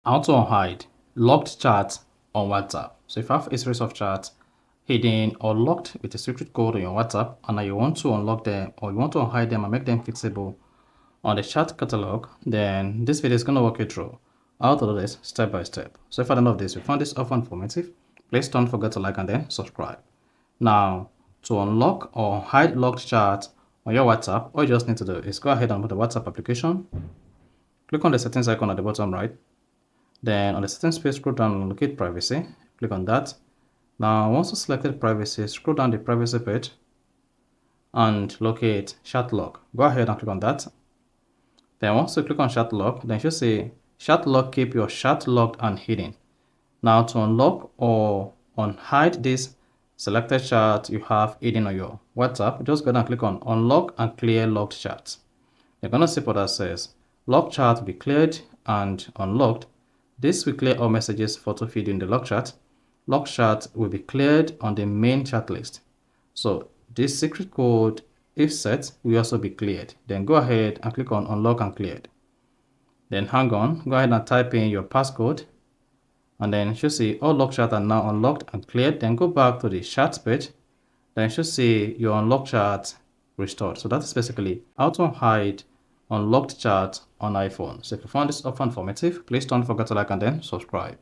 How to unhide locked chats on WhatsApp. So if you have a series of chats hidden or locked with a secret code on your WhatsApp and now you want to unlock them or you want to unhide them and make them fixable on the chat catalog, then this video is going to walk you through how to do this step by step. So if at the end of this you found this often informative, please don't forget to like and then subscribe. Now, to unlock or hide locked chats on your WhatsApp, all you just need to do is go ahead and open the WhatsApp application, click on the settings icon at the bottom right. Then on the settings page, scroll down and locate privacy. Click on that. Now, once you selected privacy, scroll down the privacy page and locate chat lock. Go ahead and click on that. Then once you click on chat lock, then you should say chat lock, keep your chat locked and hidden. Now to unlock or unhide this selected chat you have hidden on your WhatsApp, just go ahead and click on unlock and clear locked chats. You're gonna see what that says. Locked chat will be cleared and unlocked. This will clear all messages, photo feed in the lock chat. Lock chat will be cleared on the main chat list. So this secret code, if set, will also be cleared. Then go ahead and click on unlock and cleared. Then hang on, go ahead and type in your passcode. And then you should see all lock chat are now unlocked and cleared. Then go back to the chat page. Then you should see your unlocked chat restored. So that's basically how to hide unlocked chat on iPhone. So if you found this often informative, please don't forget to like and then subscribe.